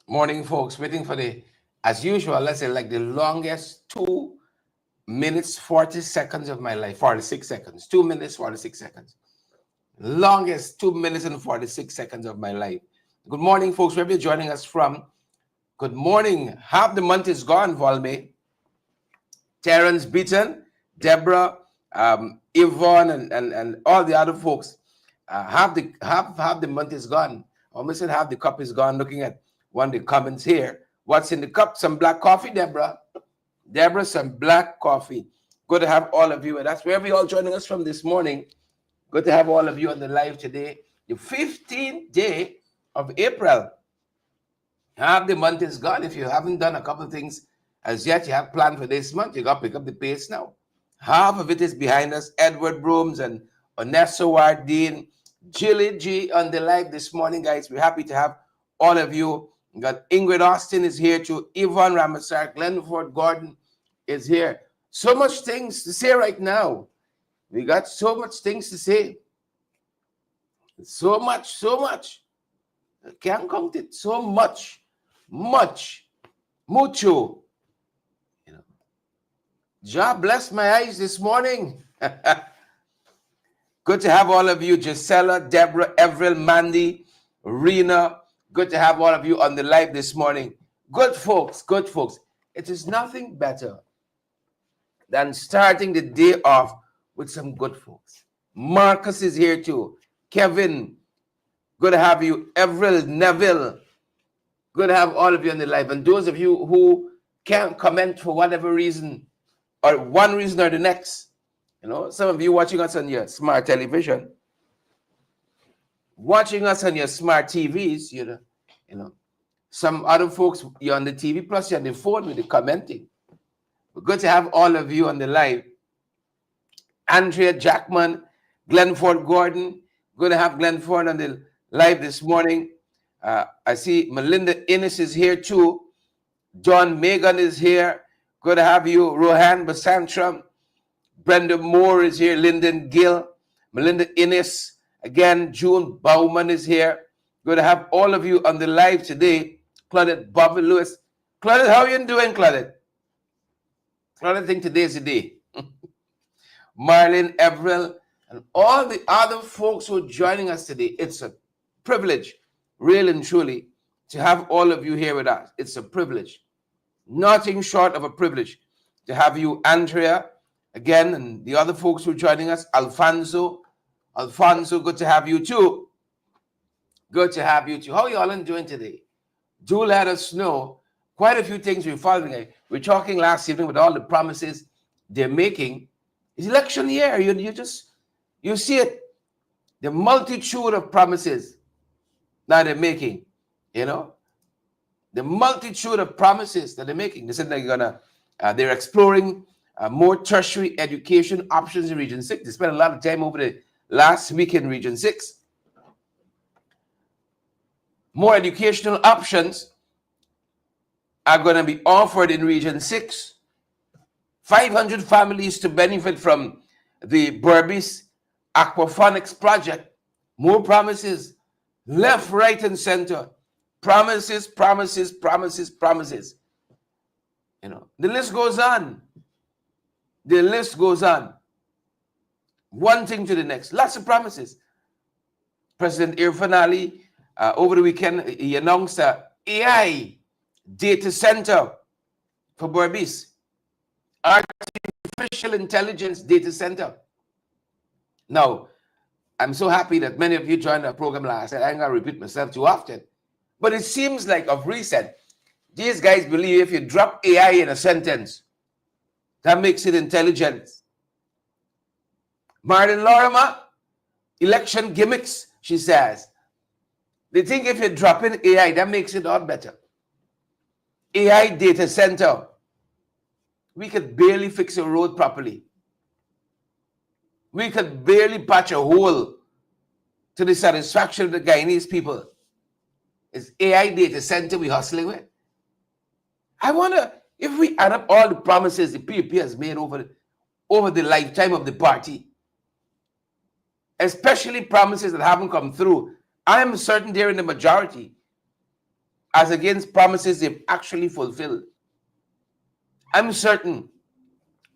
Morning, folks. Waiting for the, as usual, let's say like the longest 2 minutes, 40 seconds of my life. 46 seconds. 2 minutes, 46 seconds. Longest 2 minutes and 46 seconds of my life. Good morning, folks. Wherever you're joining us from. Good morning. Half the month is gone, Volme. Terrence Beaton, Deborah, Yvonne, and all the other folks. Half the month is gone. Almost said half the cup is gone. Looking at one of the comments here. What's in the cup? Some black coffee, Deborah. Deborah, some black coffee. Good to have all of you. And that's where we all joining us from this morning. Good to have all of you on the live today. The 15th day of April. Half the month is gone. If you haven't done a couple of things as yet, you have planned for this month, you got to pick up the pace now. Half of it is behind us. Edward Brooms and Onessa Wardeen, Jilly G on the live this morning, guys. We're happy to have all of you. We got Ingrid Austin is here too. Yvonne Ramasar, Glenford Gordon is here. So much things to say right now. We got so much things to say. So much. I can't count it. So much. Mucho. You know. God bless my eyes this morning. Good to have all of you. Gisela, Deborah, Everett, Mandy, Rena. Good to have all of you on the live this morning. Good folks. It is nothing better than starting the day off with some good folks. Marcus is here too. Kevin, good to have you. Everett, Neville, good to have all of you on the live. And those of you who can't comment for whatever reason, or one reason or the next, you know, some of you watching us on your smart television, watching us on your smart TVs, you know, some other folks, you're on the TV, plus you're on the phone with the commenting. We're good to have all of you on the live. Andrea Jackman, Glenford Gordon, good to have Glenford on the live this morning. I see Melinda Innes is here too. John Megan is here. Good to have you. Rohan Basantram. Brenda Moore is here. Lyndon Gill. Melinda Innes. Again, June Bauman is here. Good to have all of you on the live today. Claudette Bobby Lewis. Claudette, how are you doing, Claudette? Claudette, I think today is the day. Marlene Everell and all the other folks who are joining us today. It's a privilege really and truly, to have all of you here with us. It's a privilege. Nothing short of a privilege to have you, Andrea, again, and the other folks who are joining us. Alfonso, good to have you too. Good to have you too. How are you all doing today? Do let us know. Quite a few things we're following. We're talking last evening with all the promises they're making. It's election year. You see it. The multitude of promises that they're making, the multitude of promises that they're making. They said they're exploring more tertiary education options in Region 6. They spent a lot of time over the last week in Region 6. More educational options are going to be offered in Region 6. 500 families to benefit from the Berbice Aquaphonics project. More promises, left, right, and center. Promises, promises, promises, promises. The list goes on. The list goes on. One thing to the next. Lots of promises. President Irfan Ali, over the weekend, he announced an AI data center for Berbice. Artificial intelligence data center. Now, I'm so happy that many of you joined our program last night. I ain't going to repeat myself too often. But it seems like of recent, these guys believe if you drop AI in a sentence, that makes it intelligent. Martin Lorimer, election gimmicks, she says. They think if you drop in AI, that makes it all better. AI data center. We could barely fix a road properly. We could barely patch a hole to the satisfaction of the Guyanese people. It's AI data center we're hustling with. I wonder if we add up all the promises the PUP has made over the lifetime of the party, especially promises that haven't come through. I'm certain they're in the majority as against promises they've actually fulfilled. I'm certain,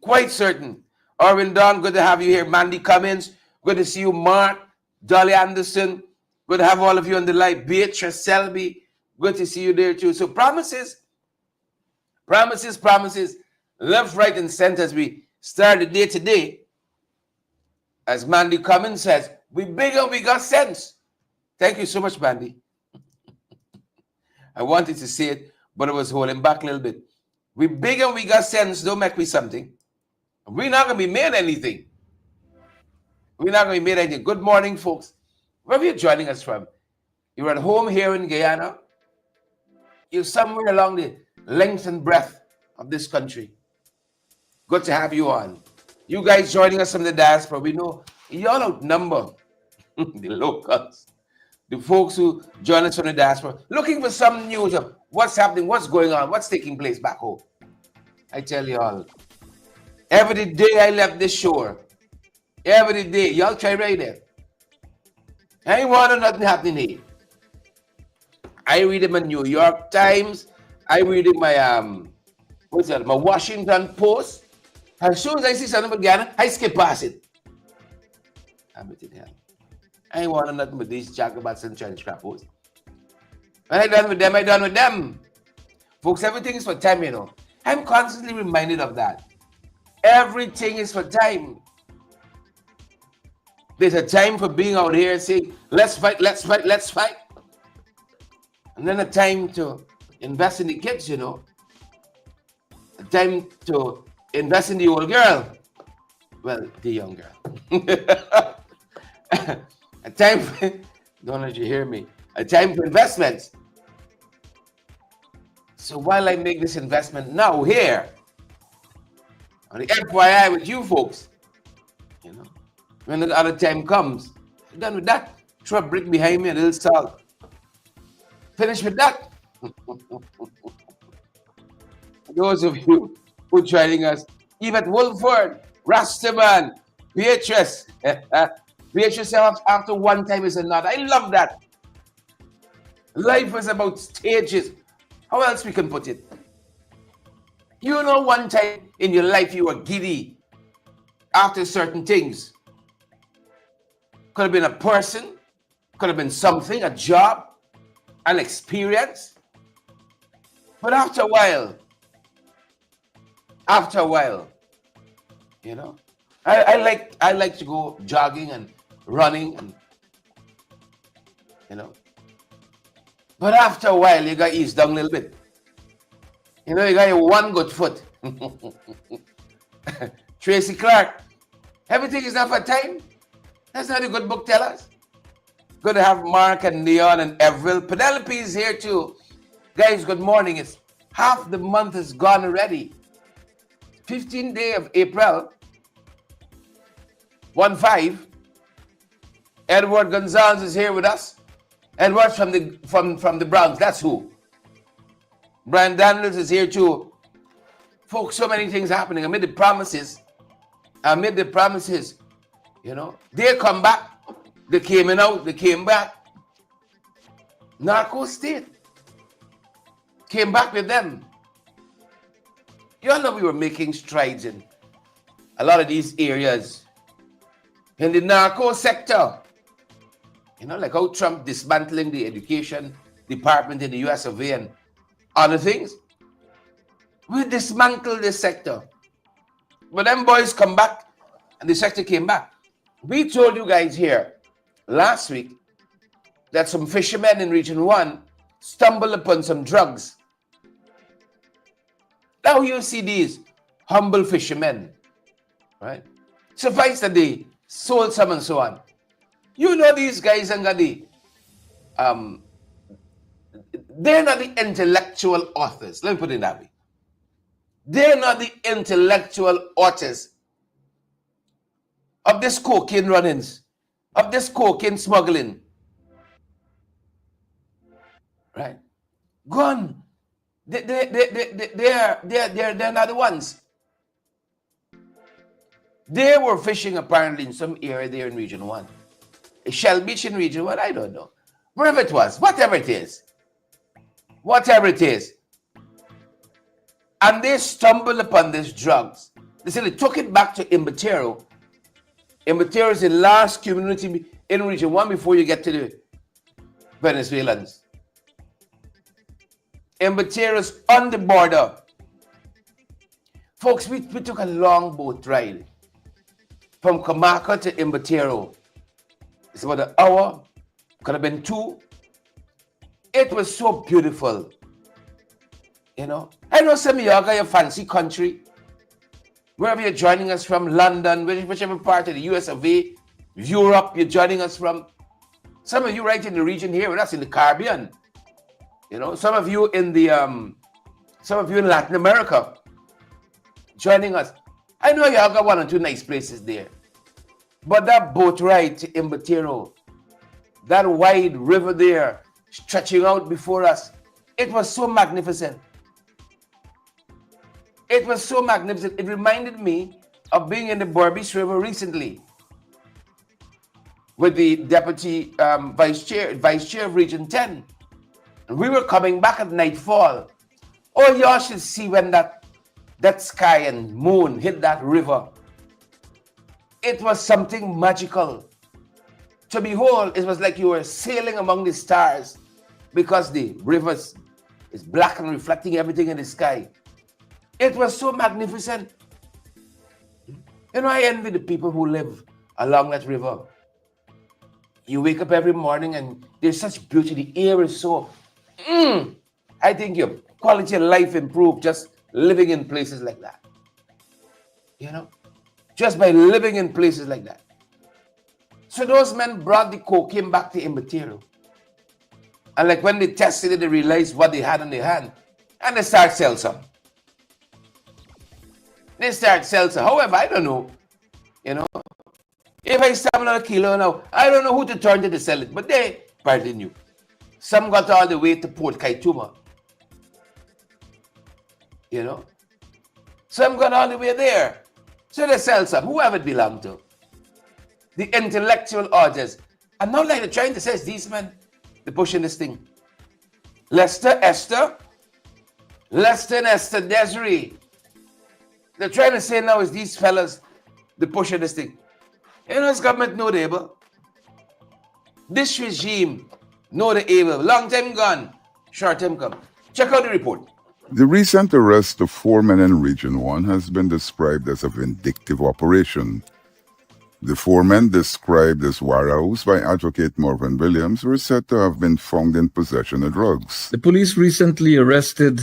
quite certain. Orvin Don, good to have you here. Mandy Cummins, good to see you. Mark, Dolly Anderson, good to have all of you on the live. Beatrice Selby, good to see you there too. So promises, promises, promises, left, right, and center as we start the day today. As Mandy Cummins says, we big and we got sense. Thank you so much, Mandy. I wanted to say it, but I was holding back a little bit. We big and we got sense, don't make me something. We're not going to be made anything. We're not going to be made anything. Good morning, folks. Where are you joining us from? You're at home here in Guyana. You're somewhere along the length and breadth of this country. Good to have you on. You guys joining us from the diaspora, we know y'all outnumber the locals, the folks who join us from the diaspora, looking for some news of what's happening, what's going on, what's taking place back home. I tell you all, every day I left this shore, every day, y'all try right there. I ain't want nothing happening here. I read in my New York Times, I read in my my Washington Post. As soon as I see something about Guyana, I skip past it. I ain't want nothing but these jacobats and Chinese crappos. When I done with them, I done with them. Folks, everything is for time, you know. I'm constantly reminded of that. Everything is for time. There's a time for being out here and saying, let's fight, let's fight, let's fight. And then a time to invest in the kids, you know. A time to invest in the old girl. Well, the young girl. A time for, don't let you hear me. A time for investments. So while I make this investment now here, on the FYI with you folks, you know, when the other time comes, I'm done with that. Throw a brick behind me, a little salt. Finish with that. Those of you who are joining us, Yvette Wolford, Rastaman, Beatrice. Beatrice after one time is another. I love that. Life is about stages. How else we can put it? You know, one time in your life you were giddy after certain things. Could have been a person, could have been something, a job, and experience. But after a while, you know, I like to go jogging and running, and you know. But after a while, you got to ease down a little bit. You know, you got your one good foot. Tracy Clark, everything is not for time. That's not a good book tell us. Good to have Mark and Leon and Everil. Penelope is here too. Guys, good morning. It's half the month is gone already. 15th day of April. 1-5. Edward Gonzalez is here with us. Edward's from the Bronx. That's who. Brian Daniels is here too. Folks, so many things happening amid the promises. You know, they come back. They came in out. They came back. Narco state came back with them. You all know we were making strides in a lot of these areas in the narco sector. You know, like how Trump dismantling the education department in the US of A and other things. We dismantled this sector. But them boys come back and the sector came back. We told you guys here last week that some fishermen in Region 1 stumbled upon some drugs. Now you see these humble fishermen, right? Suffice that they sold some and so on. You know these guys and they're not the intellectual authors. Let me put it that way. They're not the intellectual authors of this cocaine run-ins, of this cocaine smuggling. Right? Gone. They're not the ones. They were fishing apparently in some area there in Region 1. Shell Beach in Region 1, I don't know. Wherever it was, whatever it is. And they stumbled upon these drugs. They said they took it back to Impersonation. Impersonation is the last community in Region 1 before you get to the Venezuelans. Impersonation is on the border. Folks, we took a long boat ride from Kamaka to Impersonation. It's about an hour, could have been 2. It was so beautiful. You know, I know some of y'all got your fancy country. Wherever you're joining us from, London, whichever part of the US of A, Europe you're joining us from. Some of you right in the region here with us in the Caribbean. You know, some of you in Latin America joining us. I know y'all got 1 or 2 nice places there. But that boat ride to Impersonation, that wide river there stretching out before us, it was so magnificent. It was so magnificent. It reminded me of being in the Berbice River recently with the deputy vice chair of Region 10. And we were coming back at nightfall. Oh, y'all should see when that sky and moon hit that river. It was something magical. To behold, it was like you were sailing among the stars because the river is black and reflecting everything in the sky. It was so magnificent. You know, I envy the people who live along that river. You wake up every morning and there's such beauty. The air is so... I think your quality of life improved just living in places like that. You know? Just by living in places like that. So those men brought the cocaine back to Impersonation. And like when they tested it, they realized what they had in their hand. And they start sell some. However, I don't know. You know, if I sell another kilo now, I don't know who to turn to sell it. But they partly knew. Some got all the way to Port Kaituma. You know. Some got all the way there. So they sell some. Whoever it belonged to. The intellectual audience. And now like they're trying to say, these men, they're pushing this thing. Lester and Esther Desiree. They're trying to say now is these fellas, they're pushing this thing. You know, this government know they able. This regime Know the evil. Long time gone, short time come. Check out the report. The recent arrest of 4 men in Region 1 has been described as a vindictive operation. The 4 men, described as Warrows by Advocate Marvin Williams, were said to have been found in possession of drugs. The police recently arrested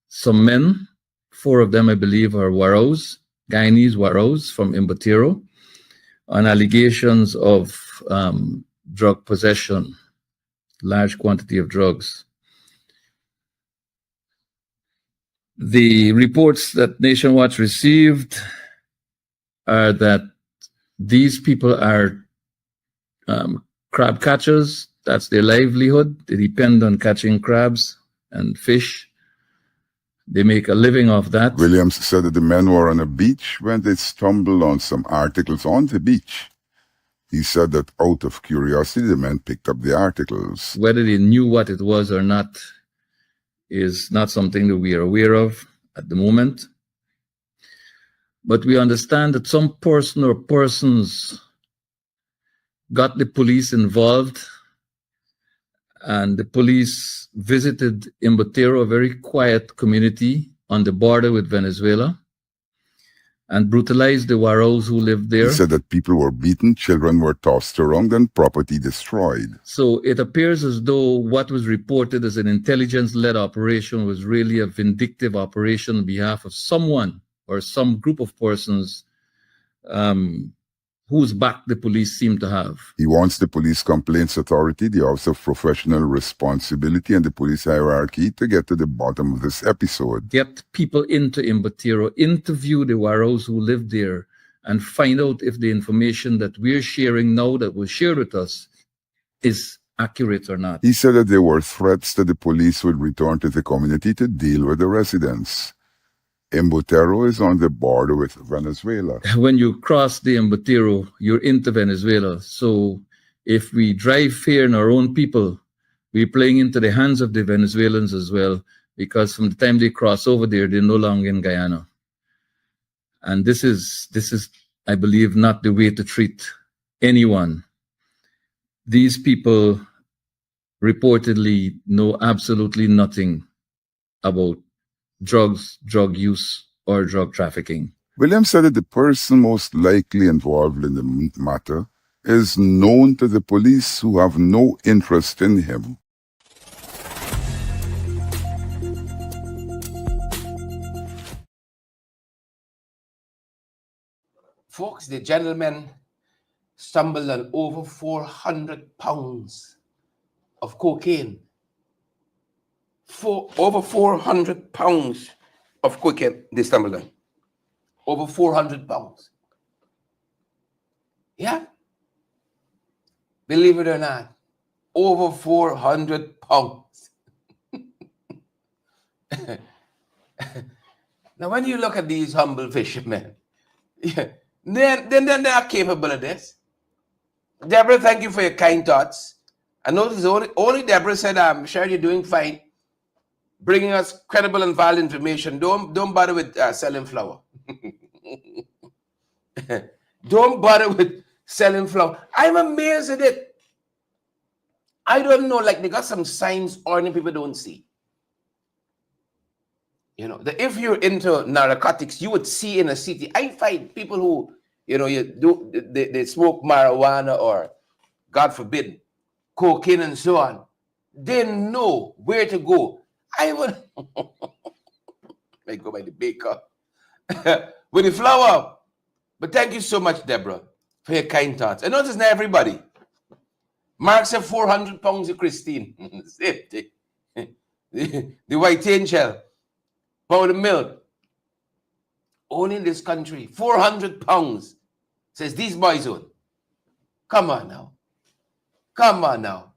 some men. 4 of them, I believe, are Warrows, Guyanese Warrows from Impersonation, on allegations of drug possession, large quantity of drugs. The reports that Nation Watch received are that these people are crab catchers. That's their livelihood. They depend on catching crabs and fish. They make a living off that. Williams said that the men were on a beach when they stumbled on some articles on the beach. He said that out of curiosity, the men picked up the articles. Whether they knew what it was or not is not something that we are aware of at the moment. But we understand that some person or persons got the police involved, and the police visited Impersonation, a very quiet community on the border with Venezuela, and brutalized the Warrows who lived there. He said that people were beaten, children were tossed around, and property destroyed. So it appears as though what was reported as an intelligence-led operation was really a vindictive operation on behalf of someone or some group of persons whose back the police seem to have. He wants the Police Complaints Authority, the Office of Professional Responsibility, and the police hierarchy to get to the bottom of this episode. Get people into Impersonation, interview the Warrows who live there, and find out if the information that we're sharing now, that was shared with us, is accurate or not. He said that there were threats that the police would return to the community to deal with the residents. Impersonation is on the border with Venezuela. When you cross the Impersonation, you're into Venezuela. So if we drive fear in our own people, we're playing into the hands of the Venezuelans as well, because from the time they cross over there, they're no longer in Guyana. And this is, I believe, not the way to treat anyone. These people reportedly know absolutely nothing about drugs, drug use, or drug trafficking. Williams said that the person most likely involved in the matter is known to the police, who have no interest in him. Folks, the gentleman stumbled on over 400 pounds of cocaine. Over 400 pounds of cocaine they stumbled on. Over 400 pounds. Yeah. Believe it or not, over 400 pounds. Now, when you look at these humble fishermen, yeah, they're not capable of this. Deborah, thank you for your kind thoughts. I noticed only Deborah said, I'm sure you're doing fine, bringing us credible and valid information. Don't bother with selling flour. Don't bother with selling flour. I'm amazed at it. I don't know, like they got some signs ordinary people don't see. You know, if you're into narcotics, you would see in a city. I find people who, you know, they smoke marijuana or, God forbid, cocaine and so on. They know where to go. I would I go by the baker with the flour. But thank you so much, Deborah, for your kind thoughts. I notice not everybody. Mark said 400 pounds of Christine. the white angel. Powdered milk. Only in this country. 400 pounds. Says these boys own. Come on now. Come on now.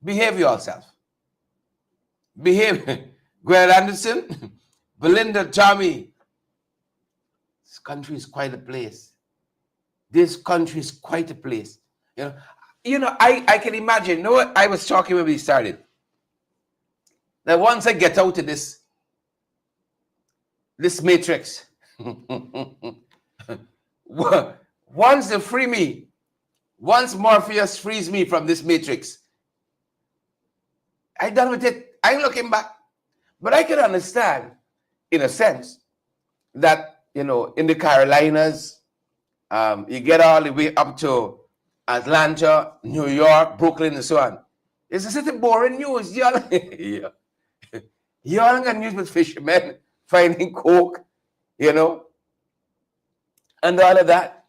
Behave yourself. Behave. Gwen Anderson, Belinda, Tommy. This country is quite a place. This country is quite a place. You know, I can imagine. You know what I was talking when we started? That once I get out of this matrix, once they free me, once Morpheus frees me from this matrix, I done with it. I ain't looking back. But I can understand, in a sense, that, you know, in the Carolinas, you get all the way up to Atlanta, New York, Brooklyn, and so on. It's a city boring news. Y'all, yeah. Y'all got news with fishermen finding coke, you know, and all of that.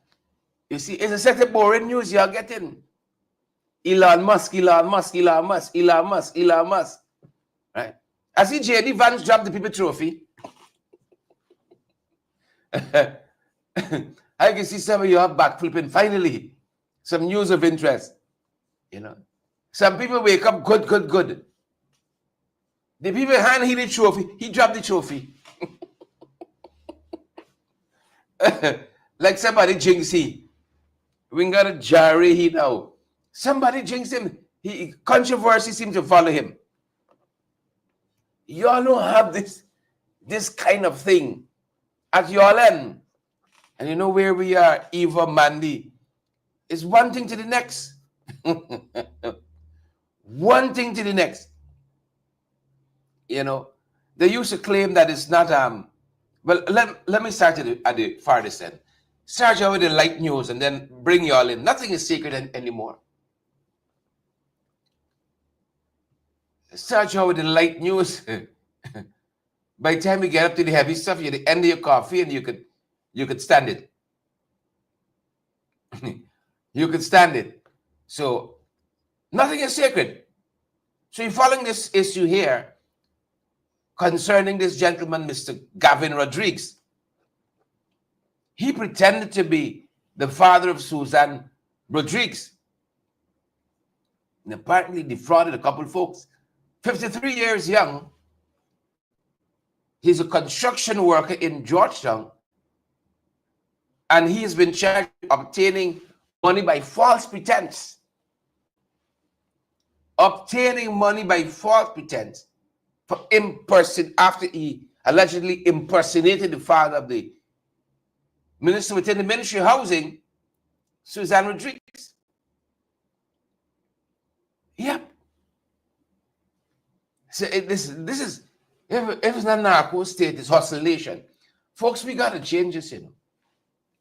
You see, it's a set of boring news you're getting. Elon Musk, Elon Musk, Elon Musk, Elon Musk, Elon Musk. Right? I see J.D. Vance drop the People Trophy. I can see some of you are back flipping finally. Some news of interest. You know. Some people wake up good. The people hand him the trophy, he dropped the trophy. Like somebody jinx him. We got a Jerry he now. Somebody jinx him. Controversy seems to follow him. Y'all don't have this kind of thing at your end. And you know where we are, Eva, Mandy. It's one thing to the next. One thing to the next. You know, they used to claim that it's not well, let me start at the farthest end. Start out with the light news and then bring you all in. Nothing is secret anymore. Start out with the light news. By the time you get up to the heavy stuff, you're at the end of your coffee and you could stand it. You could stand it. So nothing is sacred. So you're following this issue here concerning this gentleman, Mr. Gavin Rodriguez. He pretended to be the father of Susan Rodriguez and apparently defrauded a couple folks. 53 years young. He's a construction worker in Georgetown, and he has been charged with obtaining money by false pretense. Obtaining money by false pretense for after he allegedly impersonated the father of the minister within the Ministry of Housing, Susan Rodriguez. Yep. So this is, if it's not narco state, it's hustlation. Folks, we got to change this, you know.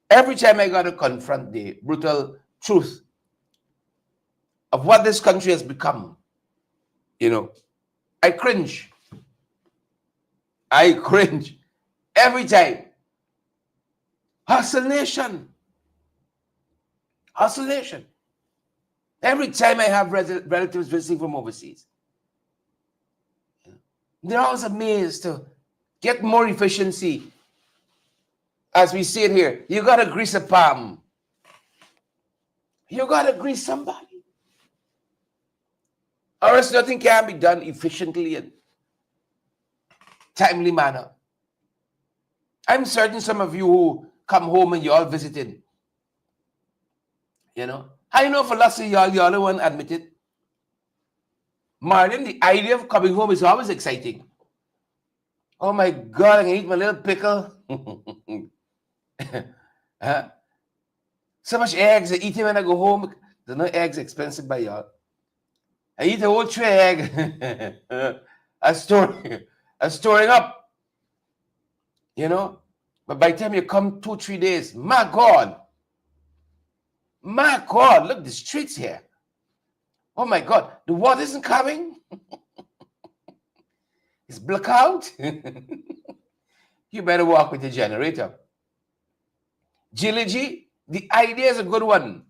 Every time I got to confront the brutal truth of what this country has become, you know, I cringe. I cringe every time. Hustlation. Hustlation. Every time I have relatives visiting from overseas, they're always amazed to get more efficiency. As we see it here, you got to grease a palm. You got to grease somebody. Or else nothing can be done efficiently and timely manner. I'm certain some of you who come home and you all visited, you know, I know for lots of y'all the one admit it. Martin, the idea of coming home is always exciting. Oh my God, I can eat my little pickle. So much eggs, I eat it when I go home. There's no eggs expensive by y'all. I eat a whole tray egg. I'm storing up. You know? But by the time you come 2-3 days, my God, look, the streets here. Oh my God, the water isn't coming. It's blackout. You better walk with the generator. G, the idea is a good one.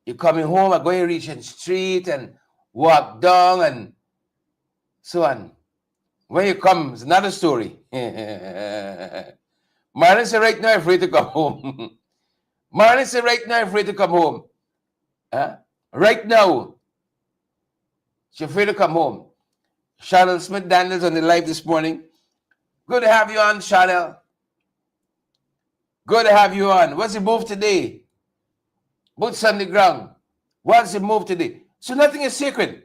You're coming home, I'm going to reach the street and walk down and so on. When you come, it's another story. Marlon said right now, I'm afraid to come home. Marlon said right now, I'm afraid to come home. Right now, she's afraid to come home. Chanel Smith Daniels on the live this morning. Good to have you on, Chanel. Good to have you on. What's the move today? Boots on the ground. What's the move today? So nothing is sacred.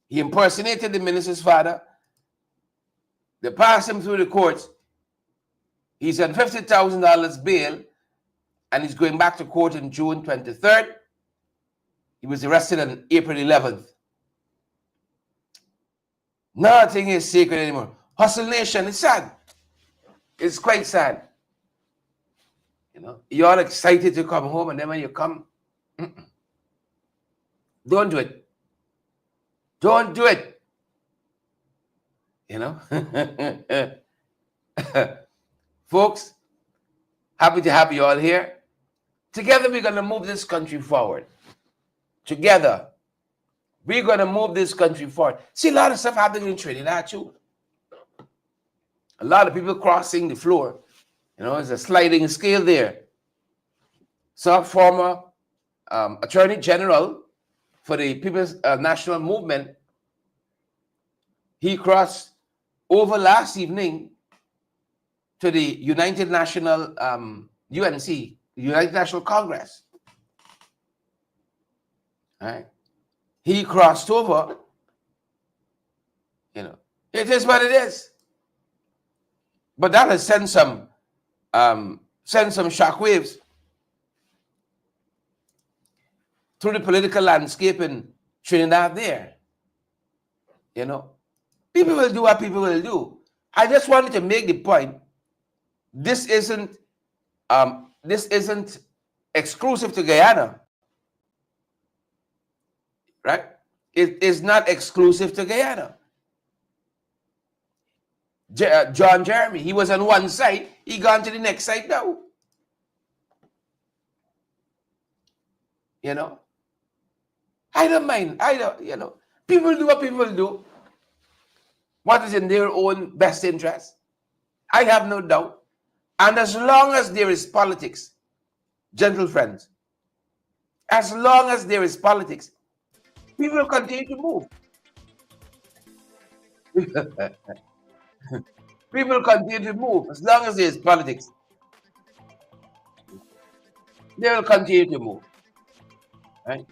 He impersonated the minister's father. They passed him through the courts. He's on $50,000 bail, and he's going back to court on June 23rd. He was arrested on April 11th. Nothing is sacred anymore. Hustle Nation, it's sad. It's quite sad. You know, you're all excited to come home, and then when you come, don't do it. Don't do it. You know? Folks, happy to have you all here. Together, we're going to move this country forward. Together, we're going to move this country forward. See, a lot of stuff happening in Trinidad, too. A lot of people crossing the floor. You know, there's a sliding scale there. So, former Attorney General for the People's National Movement, he crossed over last evening to the United National UNC, United National Congress. All right. He crossed over. You know, it is what it is. But that has sent some shockwaves through the political landscape in Trinidad there. You know, people will do what people will do. I just wanted to make the point. This isn't exclusive to Guyana, right? It is not exclusive to Guyana. John Jeremy, he was on one side, he gone to the next side now. You know, I don't mind. You know, people do what people do. What is in their own best interest? I have no doubt. And as long as there is politics, gentle friends, as long as there is politics, people will continue to move. People will continue to move as long as there is politics. They will continue to move. Right?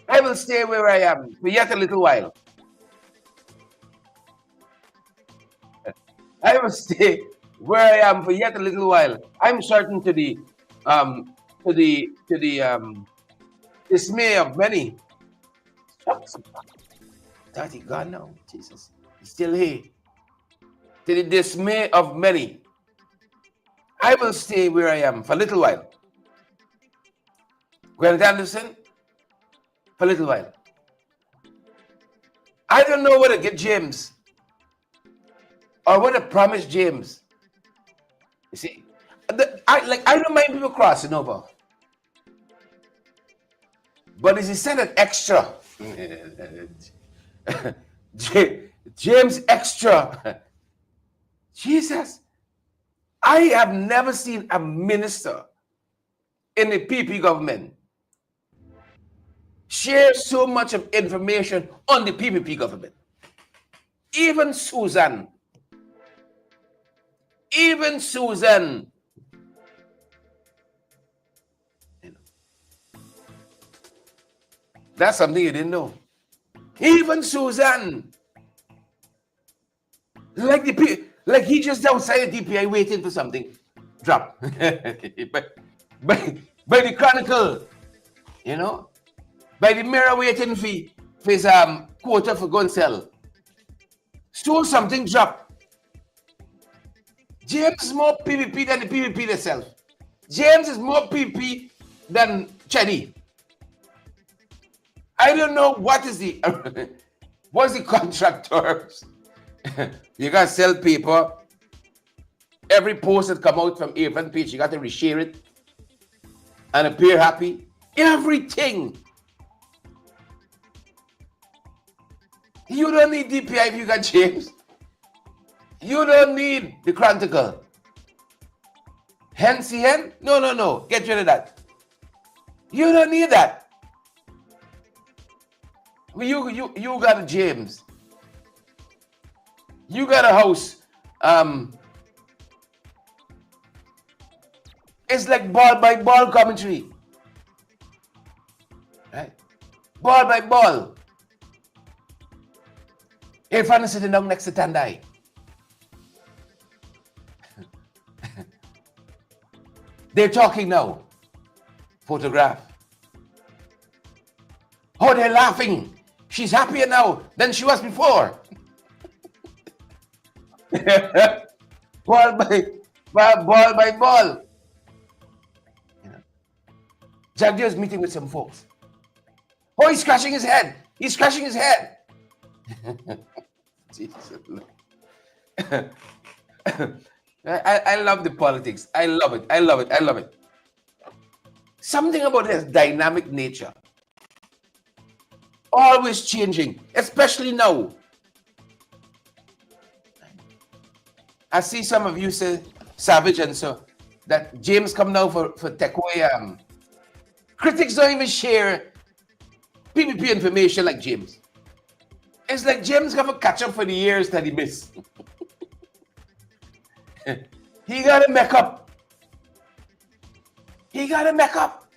I will stay where I am for yet a little while. I will stay where I am for yet a little while. I'm certain to the dismay of many. Daddy gone now, Jesus. He's still here. To the dismay of many. I will stay where I am for a little while. Grant Anderson, for a little while. I don't know what to get James or what to promise James. You see, I don't mind people crossing over, but is he said an extra? James extra. Jesus, I have never seen a minister in the PP government share so much of information on the PPP government. Even Susan. You know, that's something you didn't know. Even Susan. Like he just outside the DPI waiting for something. Drop. by the Chronicle, you know, by the Mirror waiting for his quota for gun sell. Stole something, drop. James is more PPP than the PPP themselves. James is more PPP than Chenny. I don't know what's the contract terms. You gotta sell paper. Every post that come out from Avon page, you got to reshare it and appear happy. Everything. You don't need DPI if you got James. You don't need the Chronicle. Hen? No. Get rid of that. You don't need that. You got a James. You got a house. It's like ball by ball commentary. Right? Ball by ball. Irfan is sitting down next to Tandai. They're talking now. Photograph. Oh, they're laughing. She's happier now than she was before. Ball by ball. You know, Jagdeo is meeting with some folks. Oh, he's scratching his head. He's scratching his head. Jesus. I love the politics. I love it. I love it. I love it. Something about his dynamic nature. Always changing, especially now. I see some of you say, Savage and so, that James come now for takeaway. Critics don't even share PPP information like James. It's like James got to catch up for the years that he missed. He got to make up. He got to make up.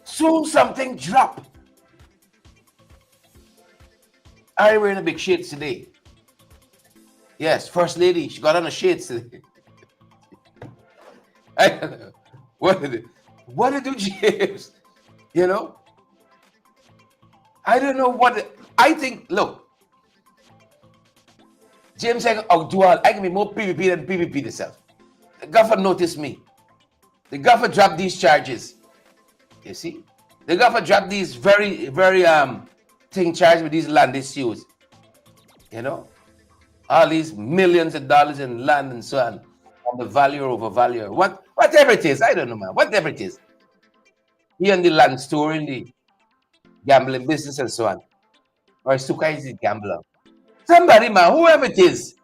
Soon something drop. I wearing a big shades today. Yes, First Lady, she got on a shades today. What did it do, James? You know? I don't know what I think. Look, James saying, oh, dual, I can be more PVP than PVP itself. The governor noticed me. The governor dropped these charges. You see? The governor dropped these very thing charged with these land issues. You know? All these millions of dollars in land and so on the value or overvalue. Whatever it is, I don't know, man. Whatever it is. He and the land store in the gambling business and so on. Or Suka is a gambler. Somebody, man, whoever it is.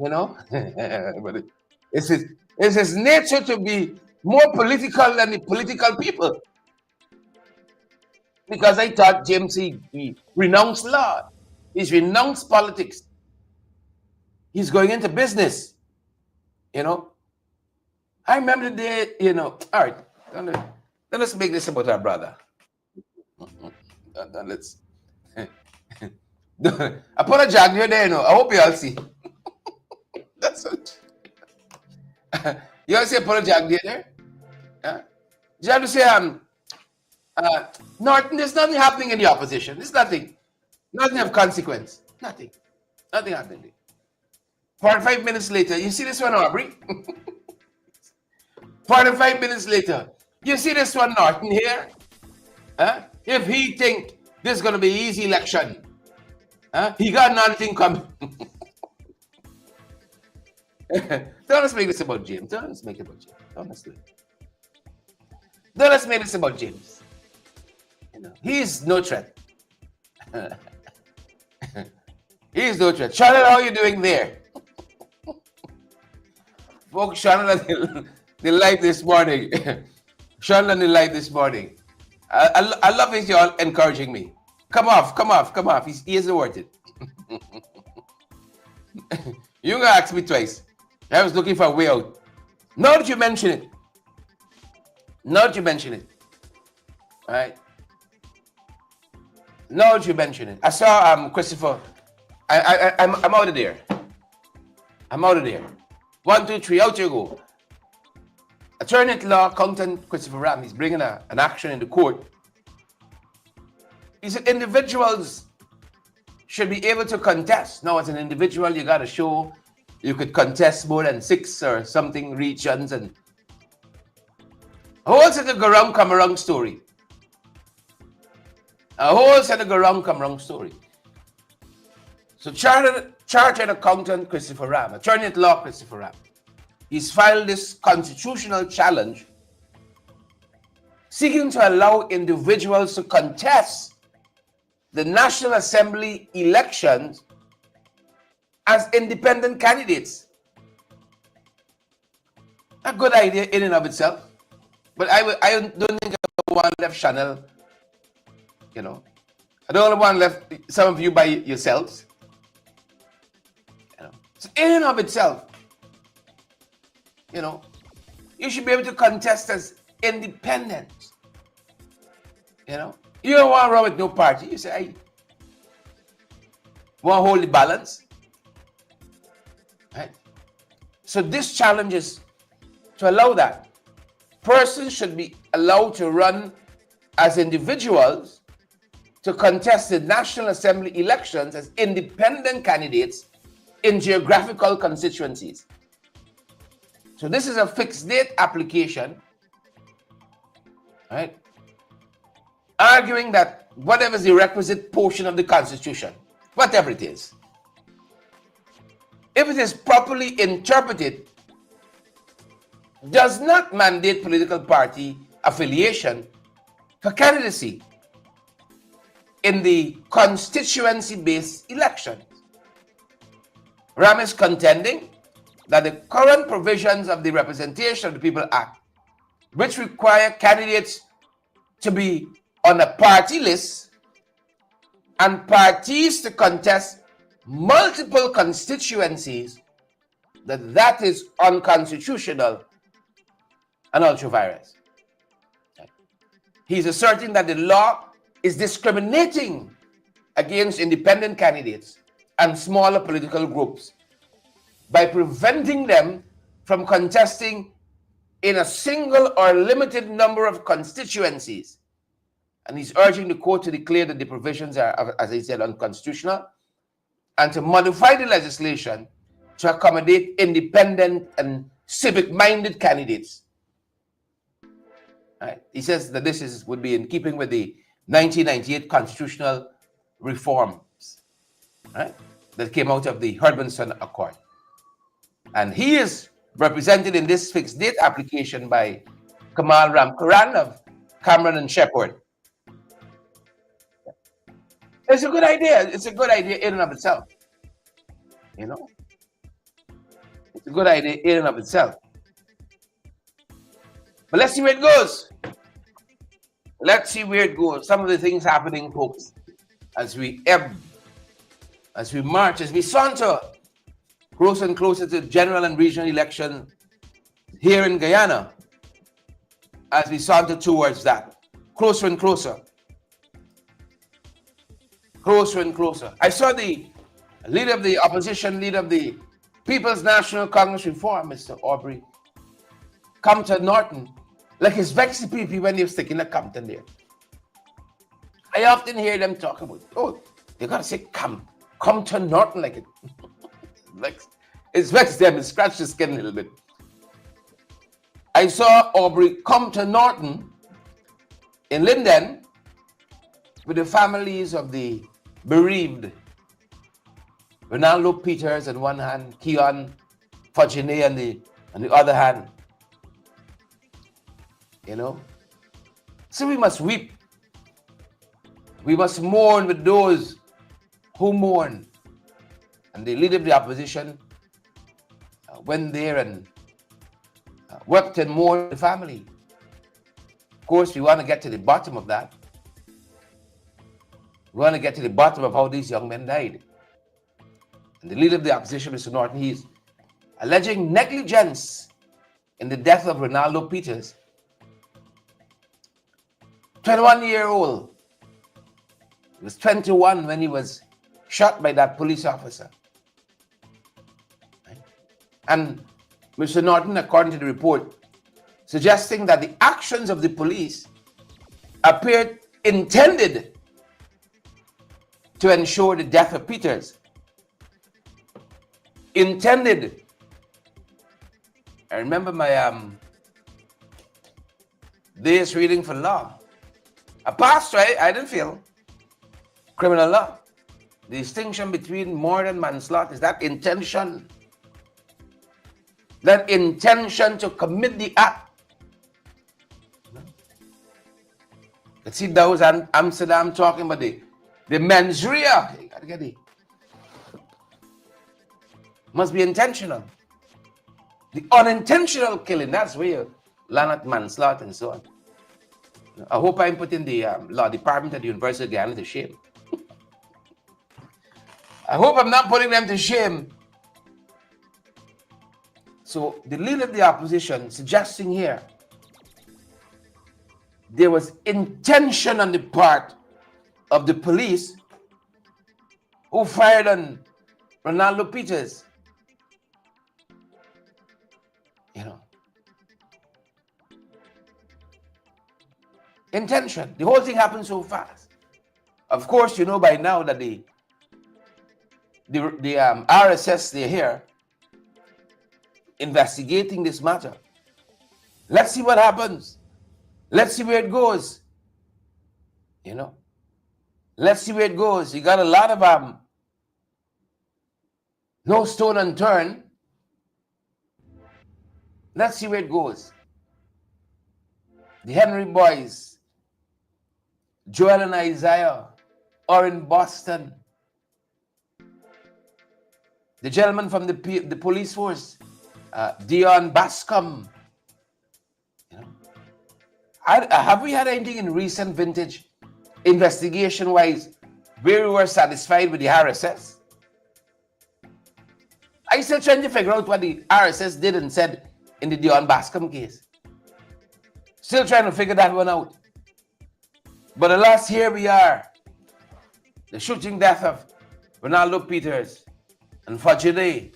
You know? But it's his nature to be more political than the political people. Because I thought James, he renounced law. He's renounced politics. He's going into business. You know? I remember the day, you know, all right, let's make this about our brother. Let's I put a jag here there, you know. I hope you all see. That's what you all see I put a jag there? Yeah? You have to say Norton, there's nothing happening in the opposition. There's nothing of consequence. Nothing happening. 45 minutes later, you see this one, Aubrey? 45 minutes later, you see this one, Norton, here? Huh? If he think this is going to be an easy election, he got nothing coming. Don't let's make this about James. Don't let's make it about James. Honestly. Don't let's make this about James. You know, he's no threat. He's no threat. Shannon, how are you doing there? Folks, Shannon, the live this morning. Shannon, the live this morning. I love it, y'all encouraging me. Come off. He isn't worth it. You gonna ask me twice. I was looking for a way out. Now that you mention it. All right. Now that you mention it. I saw Christopher. I'm out of there. 1, 2, 3, out you go. Attorney at law, accountant Christopher Ram, he's bringing an action in the court. He said individuals should be able to contest. Now, as an individual, you got to show you could contest more than 6 or something regions and a whole set of go round, come around story. So, chartered accountant Christopher Ram, attorney at law Christopher Ram, he's filed this constitutional challenge seeking to allow individuals to contest the National Assembly elections as independent candidates. A good idea in and of itself, but I don't think I want left channel. You know, I don't want left some of you by yourselves. You know, so in and of itself, you know, you should be able to contest as independent. You know, you don't want to run with no party. You say, I want to hold the balance. Right? So this challenge is to allow that. Persons should be allowed to run as individuals to contest the National Assembly elections as independent candidates in geographical constituencies. So this is a fixed date application, right? Arguing that whatever is the requisite portion of the Constitution, whatever it is, if it is properly interpreted, does not mandate political party affiliation for candidacy in the constituency-based elections. Ram is contending that the current provisions of the Representation of the People Act, which require candidates to be on a party list and parties to contest multiple constituencies, that is unconstitutional and ultra-virus. He's asserting that the law is discriminating against independent candidates and smaller political groups by preventing them from contesting in a single or limited number of constituencies. And he's urging the court to declare that the provisions are, as I said, unconstitutional and to modify the legislation to accommodate independent and civic-minded candidates. Right. He says that this would be in keeping with the 1998 constitutional reforms, right, that came out of the Hurbanson Accord. And he is represented in this fixed date application by Kamal Ramkaran of Cameron and Shepherd. It's a good idea. It's a good idea in and of itself. You know, it's a good idea in and of itself. But let's see where it goes. Let's see where it goes. Some of the things happening, folks, as we ebb, as we march, as we saunter closer and closer to general and regional election here in Guyana, as we saunter towards that, closer and closer. Closer and closer. I saw the leader of the opposition, leader of the People's National Congress Reform, Mr. Aubrey, come to Norton. Like it's vexed people when they're sticking a Compton there. I often hear them talk about, oh, they gotta say come to Norton, like it. Like it's vexed them, it scratched the skin a little bit. I saw Aubrey come to Norton in Linden with the families of the bereaved. Ronaldo Peters on one hand, Keon Fortuné on the other hand. You know, so we must weep. We must mourn with those who mourn. And the leader of the opposition went there and wept and mourned the family. Of course, we want to get to the bottom of that. We want to get to the bottom of how these young men died. And the leader of the opposition, Mr. Norton, he's alleging negligence in the death of Ronaldo Peters. 21-year-old. He was 21 when he was shot by that police officer. And Mr. Norton, according to the report, suggesting that the actions of the police appeared intended to ensure the death of Peters. Intended. I remember my days reading for law. A pastor, I didn't feel criminal law. The distinction between murder and manslaughter is that intention. That intention to commit the act. Let's see those in Amsterdam talking about the mens rea. You gotta get it. Must be intentional. The unintentional killing, that's where you land at manslaughter and so on. I hope I'm putting the law department at the University of Guyana to shame. I hope I'm not putting them to shame. So the leader of the opposition suggesting here there was intention on the part of the police who fired on Ronaldo Peters. You know. Intention. The whole thing happened so fast. Of course, you know by now that the RSS, they're here investigating this matter. Let's see what happens. Let's see where it goes. You know, let's see where it goes. You got a lot of no stone unturned. Let's see where it goes. The Henry boys, Joel and Isaiah, are in Boston. The gentleman from the police force, Dion Bascom. You know, have we had anything in recent vintage, investigation-wise, where we were satisfied with the RSS? I'm still trying to figure out what the RSS did and said in the Dion Bascom case. Still trying to figure that one out. But alas, here we are. The shooting death of Ronaldo Peters and Fajide.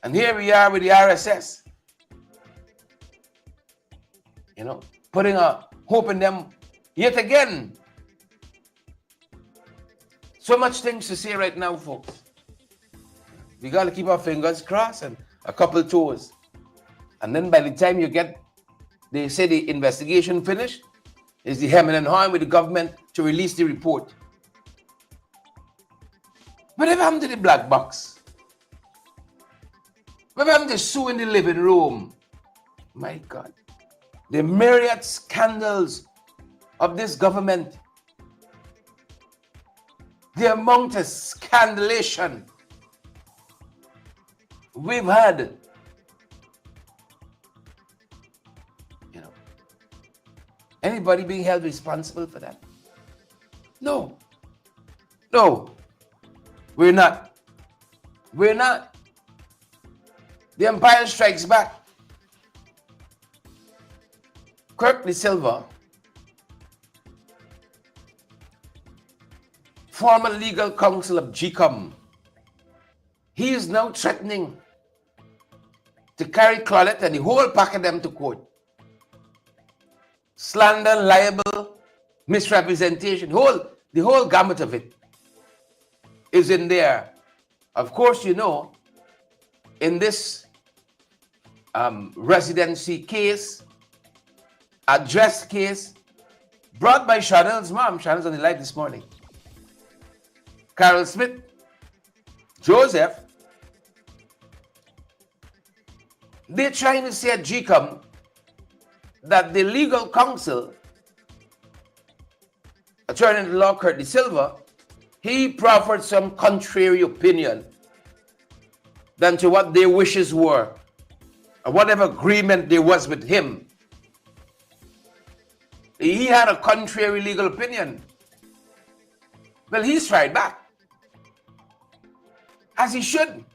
And here we are with the RSS. You know, putting a hope in them yet again. So much things to say right now, folks. We got to keep our fingers crossed and a couple toes. And then by the time you get, they say the investigation finished, is the hemming and hawing with the government to release the report. Whatever happened to the black box? Whatever happened to Sue in the living room? My God. The myriad scandals of this government. The amount of scandalation we've had. You know, anybody being held responsible for that? No. No. We're not. We're not. The Empire Strikes Back. Kirk De Silva, former legal counsel of GECOM, he is now threatening to carry Claudette and the whole pack of them to court. Slander, libel, misrepresentation, the whole gamut of it is in there. Of course, you know, in this residency case, address case, brought by Chanel's mom. Chanel's on the live this morning. Carol Smith, Joseph, they're trying to say at GECOM that the legal counsel, attorney at law Kirk De Silva, he proffered some contrary opinion than to what their wishes were, or whatever agreement there was with him. He had a contrary legal opinion. Well, he's tried back. As he should.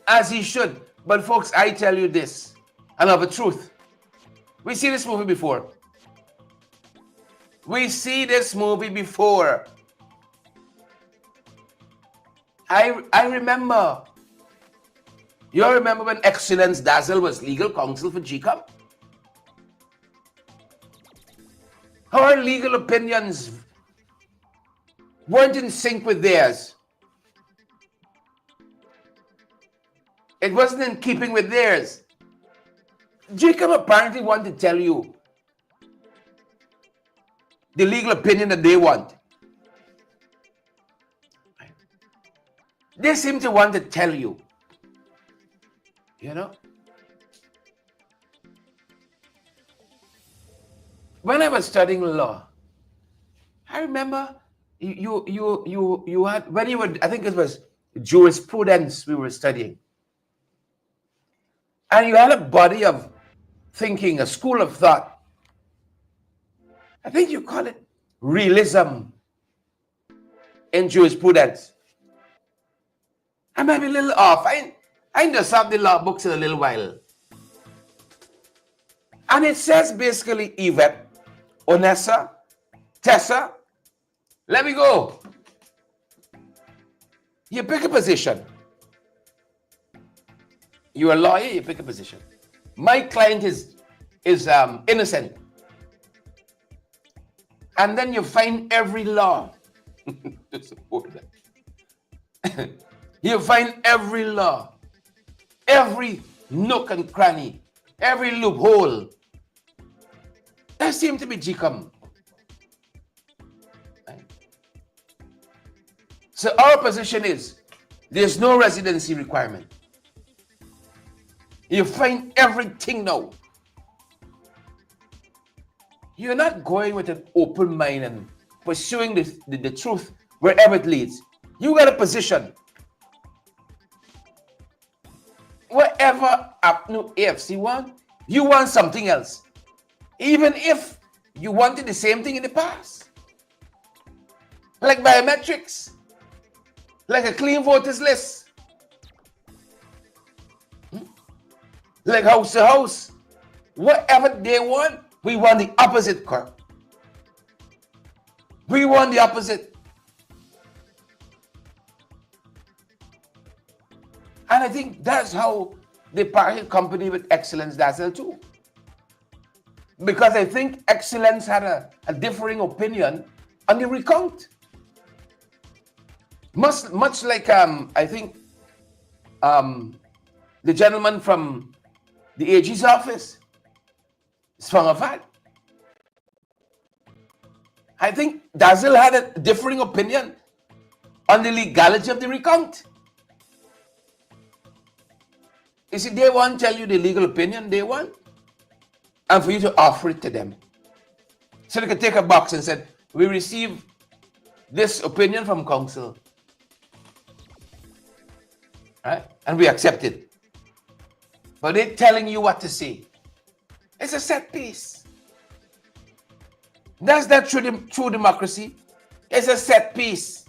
As he should. But folks, I tell you this, and of a truth. We see this movie before. We see this movie before. I remember. You all remember when Excellence Dazzle was legal counsel for GECOM? Our legal opinions weren't in sync with theirs. It wasn't in keeping with theirs. GECOM apparently wanted to tell you the legal opinion that they want. They seem to want to tell you, you know. When I was studying law, I remember you had, when you were, I think it was jurisprudence we were studying. And you had a body of thinking, a school of thought. I think you call it realism in jurisprudence. I might be a little off. I just have the law books in a little while. And it says basically, Yvette, Onessa, Tessa, let me go. You pick a position. You're a lawyer, you pick a position. My client is innocent. And then you find every law to support that. You find every law, every nook and cranny, every loophole. That seems to be GECOM. Right? So our position is, there's no residency requirement. You find everything now. You're not going with an open mind and pursuing the truth wherever it leads. You got a position. Whatever APNU AFC want, you want something else. Even if you wanted the same thing in the past. Like biometrics. Like a clean voters list. Like house to house. Whatever they want, we want the opposite, Kirk. We want the opposite. And I think that's how the party company with Excellence Dazzle too. Because I think Excellence had a differing opinion on the recount. Much like I think the gentleman from the AG's office, Svangafat. I think Dazzle had a differing opinion on the legality of the recount. You see, they won't tell you the legal opinion they want, and for you to offer it to them. So they can take a box and say, we receive this opinion from council. Right? And we accept it. But they're telling you what to say. It's a set piece. That's that true democracy. It's a set piece.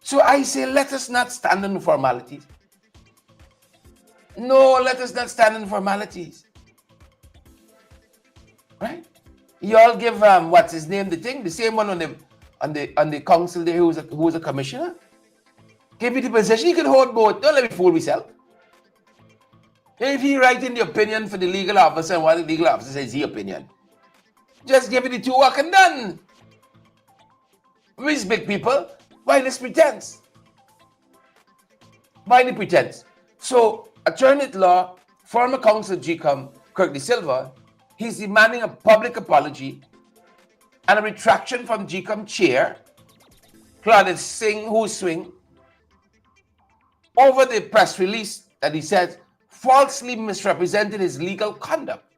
So I say, let us not stand on the formalities. No, let us not stand on formalities. Right? You all give what's his name the thing, the same one on the council there who was a commissioner. Give you the position, you can hold both. Don't let me fool myself. If he writing the opinion for the legal officer and what the legal officer says his opinion, just give it the two work and done. These big people, why this pretense? Why the pretense? So, Attorney at Law, former counsel GECOM, Kirk De Silva, he's demanding a public apology and a retraction from GECOM chair, Claudette Swing, over the press release that he said falsely misrepresented his legal conduct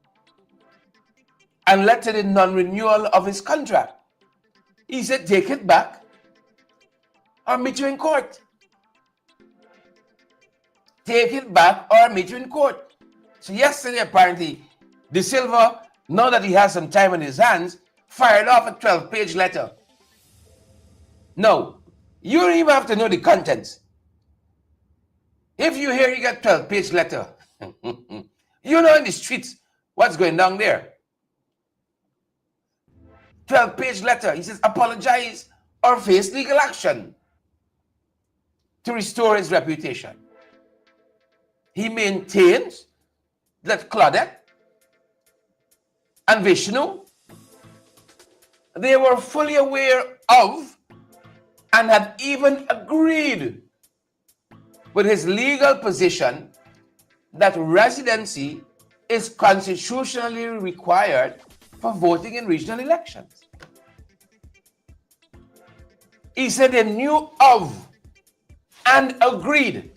and led to the non-renewal of his contract. He said, take it back or meet you in court. Take it back or meet you in court. So yesterday, apparently, De Silva, now that he has some time on his hands, fired off a 12-page letter. No, you don't even have to know the contents. If you hear you got 12-page letter, you know in the streets what's going down there. 12-page letter. He says, apologize or face legal action to restore his reputation. He maintains that Claudette and Vishnu, they were fully aware of and had even agreed with his legal position that residency is constitutionally required for voting in regional elections. He said they knew of and agreed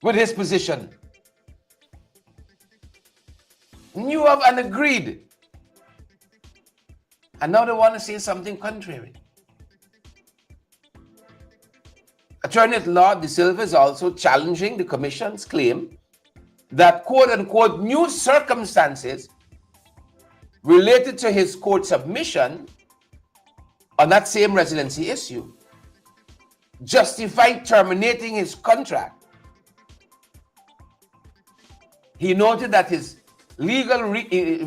with his position. Knew of and agreed. And now they want to say something contrary. Attorney at Law De Silva is also challenging the Commission's claim that quote-unquote new circumstances related to his court submission on that same residency issue justified terminating his contract. He noted that his legal his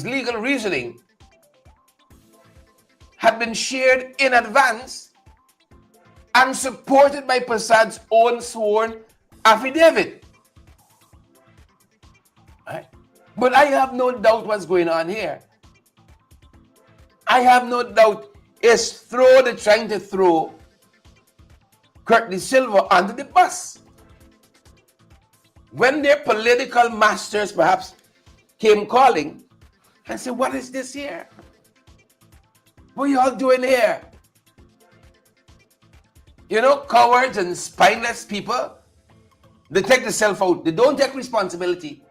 legal reasoning had been shared in advance and supported by Prasad's own sworn affidavit. Right? But I have no doubt what's going on here. I have no doubt it's they're trying to throw Kurt De Silva under the bus. When their political masters perhaps came calling and said, what is this here? What are y'all doing here? You know, cowards and spineless people, they take themselves out. They don't take responsibility.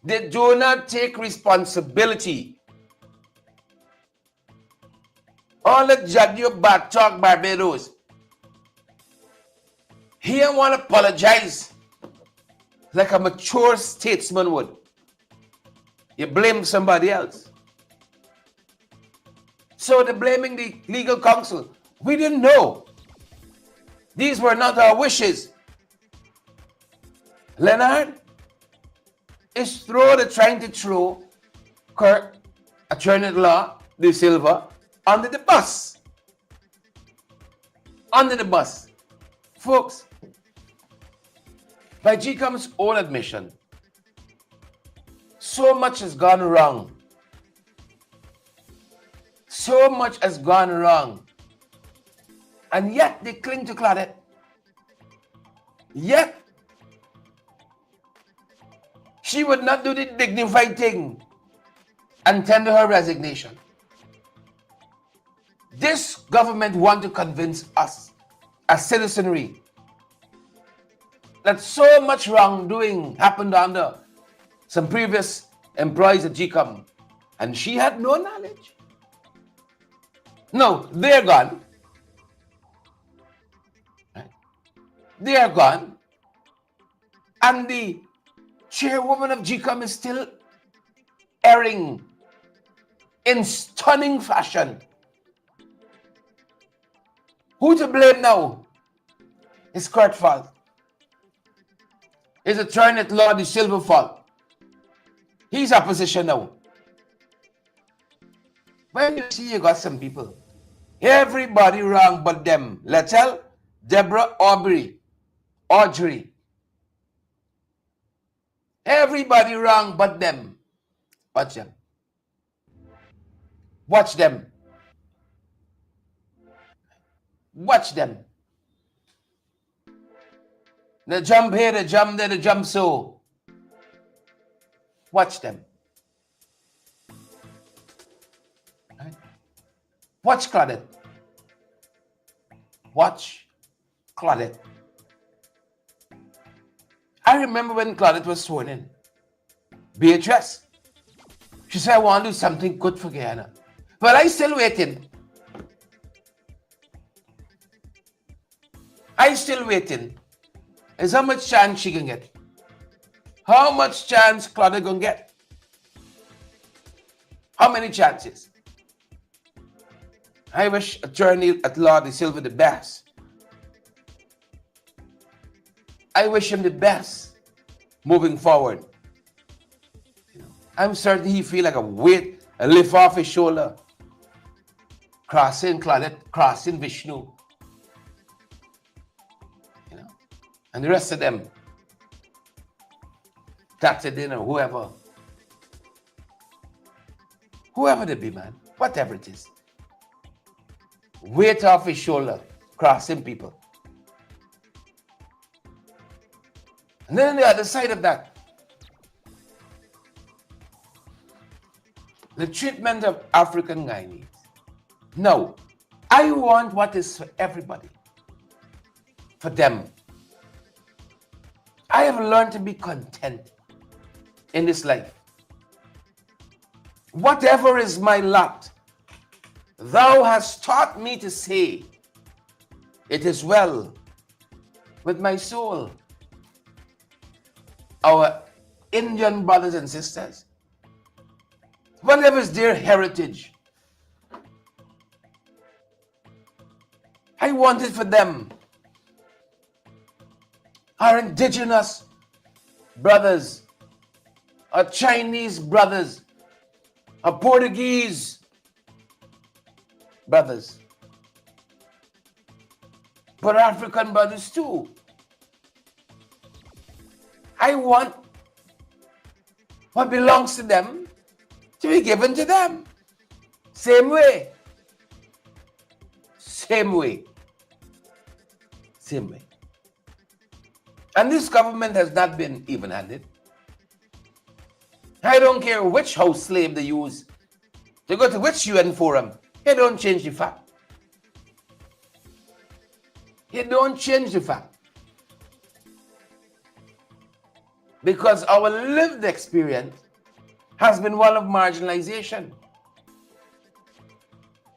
They do not take responsibility. All the Jadyo bad talk Barbados. He don't want to apologize like a mature statesman would. You blame somebody else. So they're blaming the legal counsel. We didn't know. These were not our wishes. Leonard is trying to throw Kurt, Attorney at Law De Silva, under the bus. Under the bus. Folks, by GECOM's own admission, so much has gone wrong. So much has gone wrong. And yet they cling to Claudette. Yet she would not do the dignified thing and tender her resignation. This government want to convince us as citizenry that so much wrongdoing happened under some previous employees at GECOM, and she had no knowledge. No, they're gone. Right? They are gone. And the chairwoman of GECOM is still erring in stunning fashion. Who to blame now? It's Kurt's fault. It's Attorney at Law De Silva's fault. He's opposition now. When you see you got some people, everybody wrong but them. Lettel, Deborah, Audrey. Everybody wrong but them. Watch them. Watch them. Watch them. They jump here, they jump there, they jump so. Watch them. Right? Watch Claudette. Watch Claudette. I remember when Claudette was sworn in. Beatrice. She said, I want to do something good for Guyana. But I still waiting. I still waiting. Is how much chance she can get. How much chance Claudette gonna get? How many chances? I wish Attorney at Law De Silva the best. I wish him the best moving forward. I'm certain he feel like a weight, a lift off his shoulder. Crossing Claudette, crossing Vishnu. And the rest of them, Tatadin or whoever they be, man, whatever it is. Weight off his shoulder, crossing people. And then on the other side of that, the treatment of African Guyanese. No, I want what is for everybody, for them. I have learned to be content in this life. Whatever is my lot, thou hast taught me to say, it is well with my soul. Our Indian brothers and sisters, whatever is their heritage, I want it for them. Our indigenous brothers, our Chinese brothers, our Portuguese brothers, but African brothers too. I want What belongs to them to be given to them. Same way. Same way. Same way. And this government has not been even-handed. I don't care which house slave they use to go to which UN forum. It don't change the fact. It don't change the fact. Because our lived experience has been one of marginalization.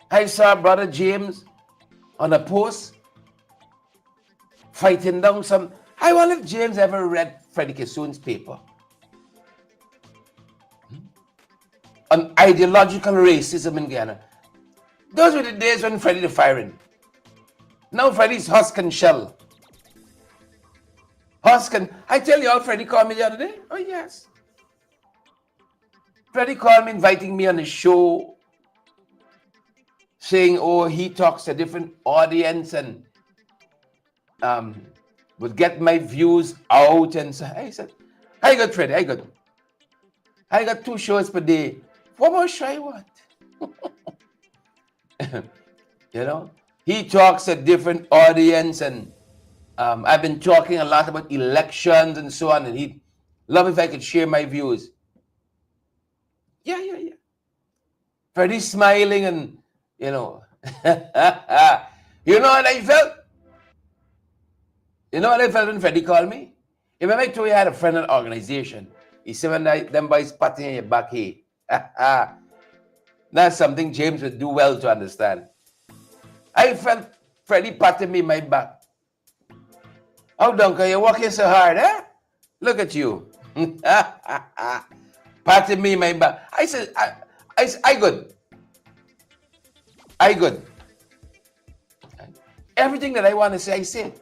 I saw Brother James on a post fighting down some. I wonder if James ever read Freddie Kissoon's paper on ideological racism in Guyana. Those were the days when Freddie the firing. Now Freddie's husk and shell. Husk and... I tell you how Freddie called me the other day. Oh, yes. Freddie called me, inviting me on his show, saying, oh, he talks to a different audience and would get my views out. And so I said, I got Freddie, I got 2 shows per day. What more should I want? You know, he talks to a different audience, and I've been talking a lot about elections and so on, and he'd love if I could share my views. Yeah. Freddie's smiling, and you know, you know what I felt? You know what I felt when Freddie called me? Remember I told you I had a friend in an organization. He said, when them boys patting your back here. That's something James would do well to understand. I felt Freddie patting me my back. Oh, Duncan, you're working so hard, eh? Look at you. Patting me my back. I said, I good. Everything that I want to say, I say.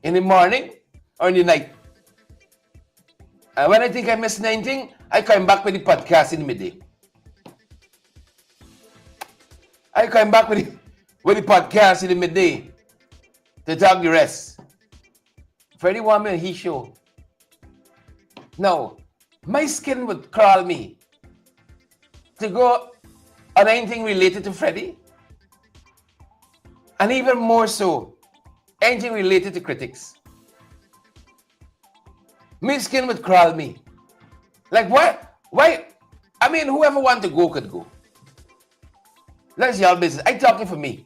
In the morning or in the night. When I think I missed anything, I come back with the podcast in the midday. I come back with the podcast in the midday to talk the rest. Freddie want me on his show. Now, my skin would crawl me to go on anything related to Freddie. And even more so, anything related to critics. My skin would crawl me. Like what? Why? I mean, whoever wants to go could go. That's your business. I talking for me.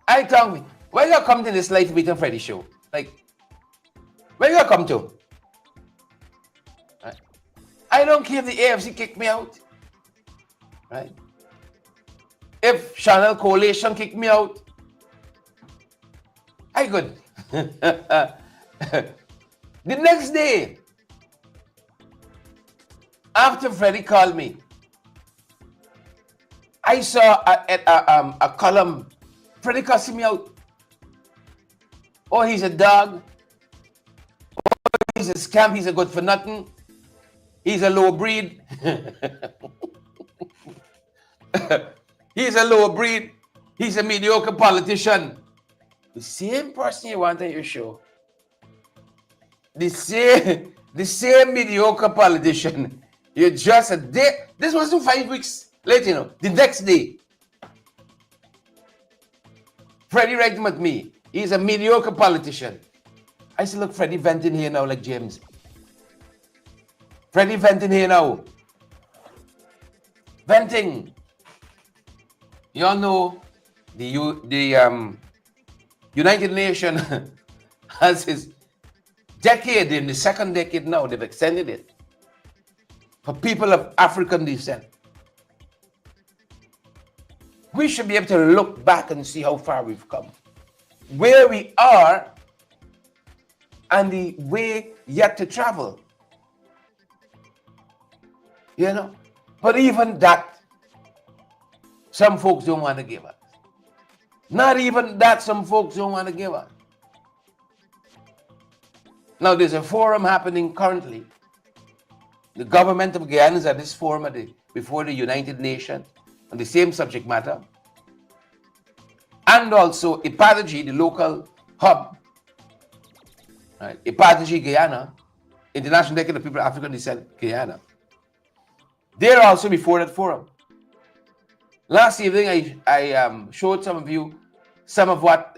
I talking. Why you come to this Life Beat and Freddie show? Like, where you come to? I don't care if the AFC kick me out. Right? If Channel Coalition kick me out, I good. The next day, after Freddie called me, I saw a column. Freddie cussing me out. Oh, he's a dog. Oh, he's a scamp. He's a good for nothing. He's a low breed. He's a low breed. He's a mediocre politician. The same person you want on your show. The same mediocre politician. You're just a day. This wasn't 5 weeks later, you know. The next day, Freddie writing at me. He's a mediocre politician. I said, look, Freddie venting here now like James. Freddie venting here now. Venting. You all know the United Nations has its decade, in the 2nd decade now, they've extended it for people of African descent. We should be able to look back and see how far we've come, where we are, and the way yet to travel. You know? But even that, some folks don't want to give us. Not even that, some folks don't want to give us. Now, there's a forum happening currently. The government of Guyana is at this forum before the United Nations on the same subject matter. And also, Ipadaji, the local hub, right? Ipataji Guyana, International Decade of People of African Descent, Guyana. They're also before that forum. Last evening, I showed some of you some of what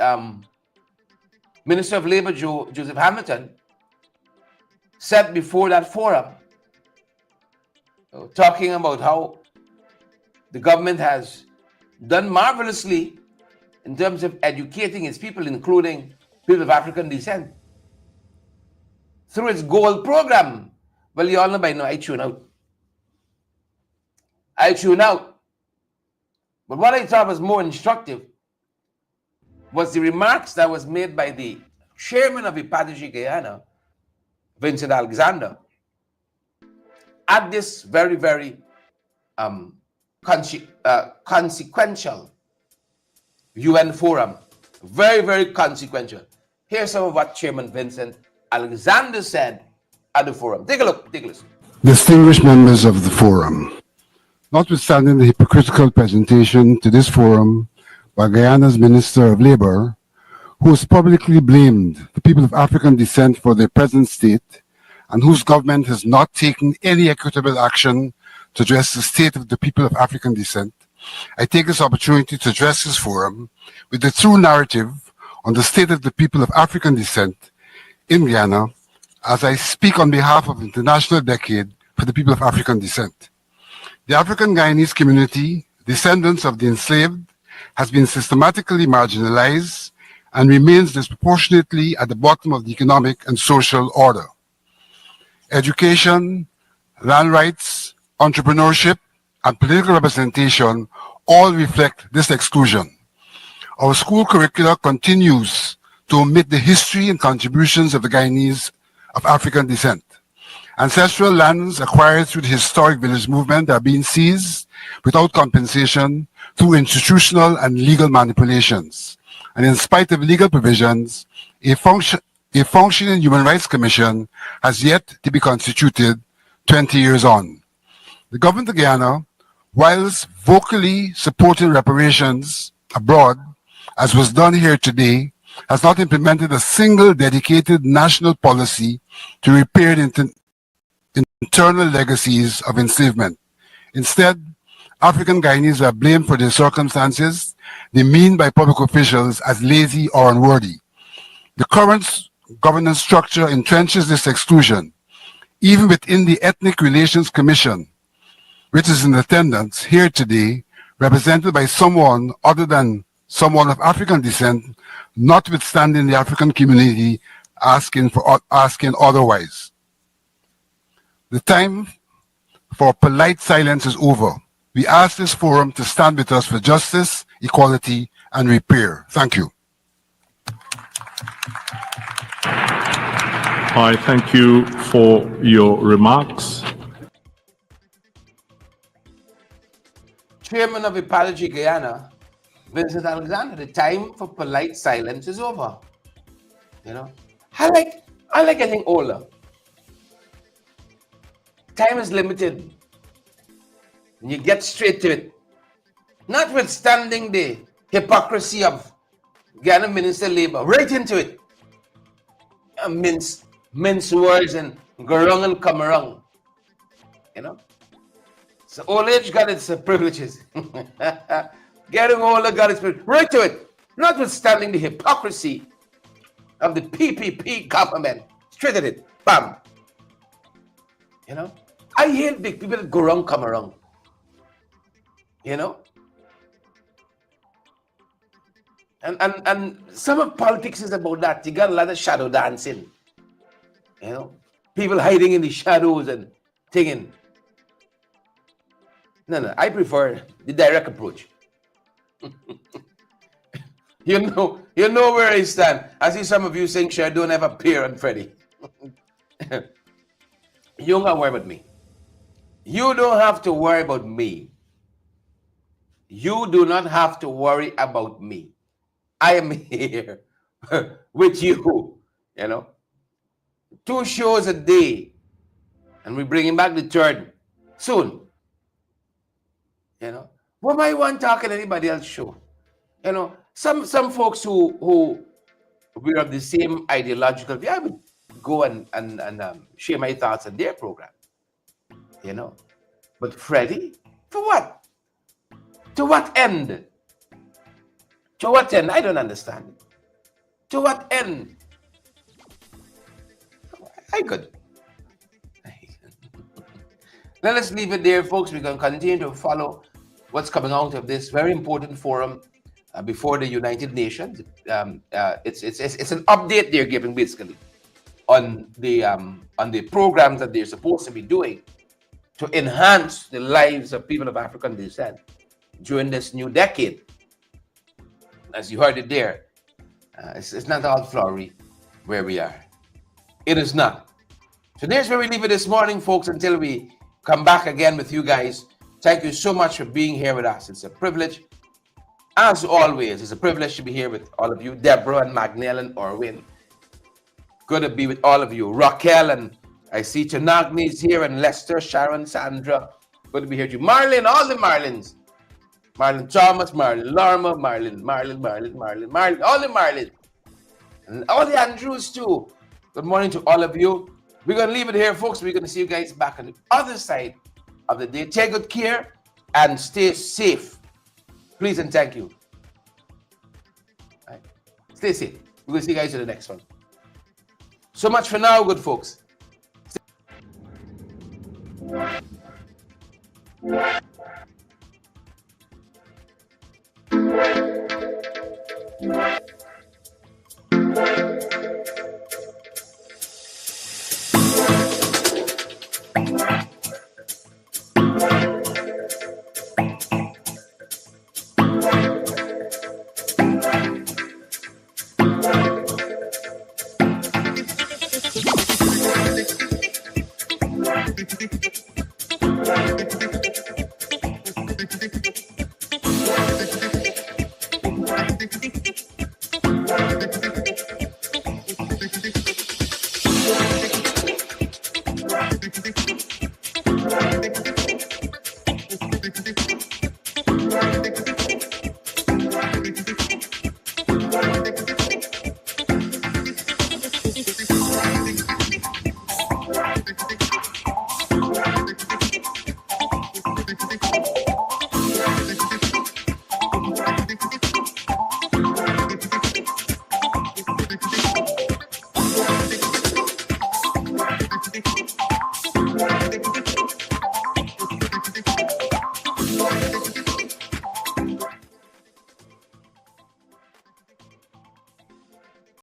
Minister of Labor Joseph Hamilton said before that forum, talking about how the government has done marvelously in terms of educating its people, including people of African descent, through its gold program. Well, you all know by now, I tune out. But what I thought was more instructive was the remarks that was made by the chairman of Ipataji Guyana, Vincent Alexander, at this very, very consequential UN forum. Very, very consequential. Here's some of what Chairman Vincent Alexander said at the forum. Take a look, take a listen. Distinguished members of the forum, notwithstanding the hypocritical presentation to this forum by Guyana's Minister of Labor, who has publicly blamed the people of African descent for their present state and whose government has not taken any equitable action to address the state of the people of African descent, I take this opportunity to address this forum with the true narrative on the state of the people of African descent in Guyana as I speak on behalf of the International Decade for the People of African Descent. The African Guyanese community, descendants of the enslaved, has been systematically marginalized and remains disproportionately at the bottom of the economic and social order. Education, land rights, entrepreneurship, and political representation all reflect this exclusion. Our school curricula continues to omit the history and contributions of the Guyanese of African descent. Ancestral lands acquired through the historic village movement are being seized without compensation through institutional and legal manipulations. And in spite of legal provisions, a functioning Human Rights Commission has yet to be constituted 20 years on. The government of Guyana, whilst vocally supporting reparations abroad, as was done here today, has not implemented a single dedicated national policy to repair the internal legacies of enslavement. Instead, African Guyanese are blamed for their circumstances, demeaned by public officials as lazy or unworthy. The current governance structure entrenches this exclusion. Even within the Ethnic Relations Commission, which is in attendance here today, represented by someone other than someone of African descent, notwithstanding the African community asking otherwise. The time for polite silence is over. We ask this forum to stand with us for justice, equality, and repair. Thank you. I thank you for your remarks. Chairman of Ipataji Guyana, Vincent Alexander, the time for polite silence is over. You know, I like getting older. Time is limited. And you get straight to it. Notwithstanding the hypocrisy of Guyana Minister of Labor, right into it. Mince words and garung and come around. You know? So old age got its privileges. Getting older got its privileges. Right to it. Notwithstanding the hypocrisy of the PPP government. Straight at it. Bam. You know? I hate big people that go around, come around. You know? And some of politics is about that. You got a lot of shadow dancing. You know? People hiding in the shadows and thinking. No, I prefer the direct approach. You know where I stand. I see some of you saying, sure, don't have a peer on Freddie. You don't have to worry about me. You don't have to worry about me. You do not have to worry about me. I am here with you, you know. 2 shows a day, and we're bringing back the 3rd soon. You know, what might want talking anybody else show? You know, some folks who we're of the same ideological view. go and share my thoughts on their program, you know. But Freddie, for what? To what end? To what end? I don't understand. To what end? I could. Let us leave it there, folks. We're going to continue to follow what's coming out of this very important forum before the United Nations. It's an update they're giving basically on the programs that they're supposed to be doing to enhance the lives of people of African descent during this new decade. As you heard it there, it's not all flowery where we are. It is not. So there's where we leave it this morning, folks, until we come back again with you guys. Thank you so much for being here with us. It's a privilege. As always, it's a privilege to be here with all of you. Deborah and Magnell and Orwin. Good to be with all of you. Raquel, and I see Chanagni's here, and Lester, Sharon, Sandra. Good to be here too. Marlin, all the Marlins. Marlon Thomas, Marlon Larma, Marlon, all the Marlins. And all the Andrews too. Good morning to all of you. We're going to leave it here, folks. We're going to see you guys back on the other side of the day. Take good care and stay safe. Please and thank you. All right. Stay safe. We're going to see you guys in the next one. So much for now, good folks.